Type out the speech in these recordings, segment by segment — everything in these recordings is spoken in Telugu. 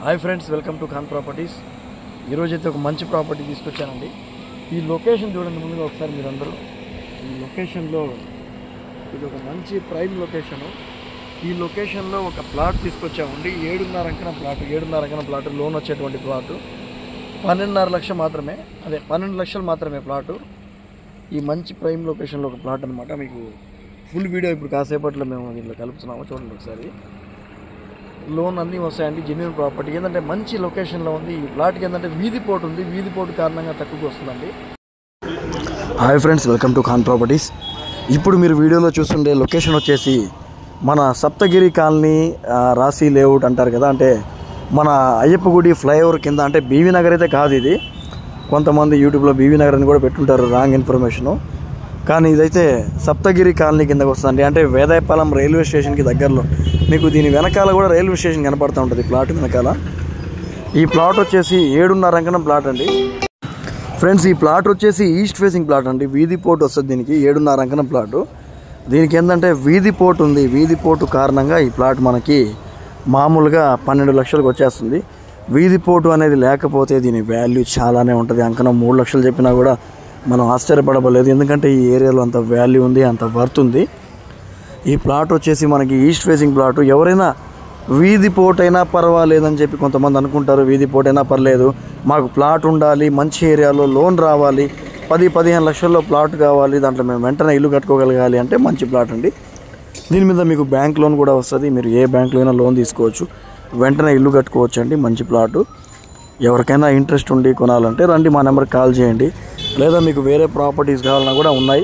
Hi friends, welcome to Khan properties. ఈరోజైతే ఒక మంచి ప్రాపర్టీ తీసుకొచ్చానండి. ఈ లొకేషన్ చూడండి ముందుగా ఒకసారి మీరందరూ. ఈ లొకేషన్లో ఇది ఒక మంచి ప్రైమ్ లొకేషను. ఈ లొకేషన్లో ఒక ప్లాట్ తీసుకొచ్చామండి. 7.5 అంకణ ప్లాట్, లోన్ వచ్చేటువంటి ప్లాటు. 12.5 లక్షలు మాత్రమే, అదే 12 లక్షలు మాత్రమే ప్లాటు. ఈ మంచి ప్రైమ్ లొకేషన్లో ఒక ప్లాట్ అనమాట. మీకు ఫుల్ వీడియో ఇప్పుడు కాసేపట్లో మేము దీంట్లో కలుపుతున్నాము, చూడండి ఒకసారి. లోన్ అన్నీ వస్తాయండి, జెన్యూన్ ప్రాపర్టీ. ఏంటంటే మంచి లొకేషన్లో ఉంది. ఈ ప్లాట్కి ఏంటంటే వీధి పోటు ఉంది, వీధి పోటు కారణంగా తక్కువకి వస్తుందండి. Hi friends, welcome to Khan properties. ఇప్పుడు మీరు వీడియోలో చూస్తుండే లొకేషన్ వచ్చేసి మన సప్తగిరి కాలనీ, రాశి లేఅవుట్ అంటారు కదా, అంటే మన అయ్యప్ప గుడి ఫ్లైఓవర్ కింద. అంటే బీవీ నగర్ అయితే కాదు ఇది. కొంతమంది యూట్యూబ్లో బీవీ నగర్ అని కూడా పెట్టుంటారు, రాంగ్ ఇన్ఫర్మేషను. కానీ ఇదైతే సప్తగిరి కాలనీ కిందకు వస్తుందండి. అంటే వేదాయపాలెం రైల్వే స్టేషన్కి దగ్గరలో. మీకు దీని వెనకాల కూడా రైల్వే స్టేషన్ కనపడుతూ ఉంటుంది, ప్లాట్ వెనకాల. ఈ ప్లాట్ వచ్చేసి 7.5 అంకణం ప్లాట్ అండి ఫ్రెండ్స్. ఈ ప్లాట్ వచ్చేసి ఈస్ట్ ఫేసింగ్ ప్లాట్ అండి. వీధి పోటు వస్తుంది దీనికి. 7.5 అంకణం ప్లాటు. దీనికి ఏంటంటే వీధి పోటు ఉంది. వీధి పోటు కారణంగా ఈ ప్లాట్ మనకి మామూలుగా 12 లక్షలకు వచ్చేస్తుంది. వీధి పోటు అనేది లేకపోతే దీని వాల్యూ చాలానే ఉంటుంది. అంకణం 3 లక్షలు చెప్పినా కూడా మనం ఆశ్చర్యపడలేదు, ఎందుకంటే ఈ ఏరియాలో అంత వాల్యూ ఉంది, అంత వర్త్ ఉంది. ఈ ప్లాట్ వచ్చేసి మనకి ఈస్ట్ ఫేసింగ్ ప్లాట్. ఎవరైనా వీధి పోటైనా పర్వాలేదని చెప్పి కొంతమంది అనుకుంటారు. వీధి పోటైనా పర్లేదు, మాకు ప్లాట్ ఉండాలి, మంచి ఏరియాలో లోన్ రావాలి, 10-15 లక్షల్లో ప్లాట్ కావాలి, దాంట్లో మేము వెంటనే ఇల్లు కట్టుకోగలగాలి అంటే మంచి ప్లాట్ అండి. దీని మీద మీకు బ్యాంక్ లోన్ కూడా వస్తుంది. మీరు ఏ బ్యాంక్లో అయినా లోన్ తీసుకోవచ్చు, వెంటనే ఇల్లు కట్టుకోవచ్చు అండి. మంచి ప్లాటు. ఎవరికైనా ఇంట్రెస్ట్ ఉండి కొనాలంటే రండి, మా నెంబర్కి కాల్ చేయండి. లేదా మీకు వేరే ప్రాపర్టీస్ కావాలన్నా కూడా ఉన్నాయి.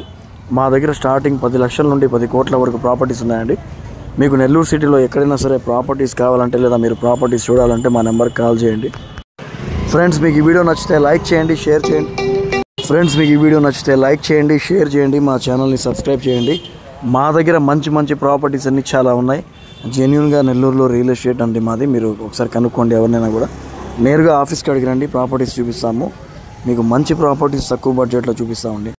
మా దగ్గర స్టార్టింగ్ 10 లక్షల నుండి 10 కోట్ల వరకు ప్రాపర్టీస్ ఉన్నాయండి. మీకు నెల్లూరు సిటీలో ఎక్కడైనా సరే ప్రాపర్టీస్ కావాలంటే, లేదా మీరు ప్రాపర్టీస్ చూడాలంటే మా నెంబర్కి కాల్ చేయండి. ఫ్రెండ్స్, మీకు ఈ వీడియో నచ్చితే లైక్ చేయండి, షేర్ చేయండి. మా ఛానల్ని సబ్స్క్రైబ్ చేయండి. మా దగ్గర మంచి ప్రాపర్టీస్ అన్నీ చాలా ఉన్నాయి. జెన్యూన్గా నెల్లూరులో రియల్ ఎస్టేట్ అండి మాది. మీరు ఒకసారి కనుక్కోండి, ఎవరినైనా కూడా నేరుగా ఆఫీస్కి అడిగిరండి, ప్రాపర్టీస్ చూపిస్తాము. మీకు మంచి ప్రాపర్టీస్ తక్కువ బడ్జెట్లో చూపిస్తామండి.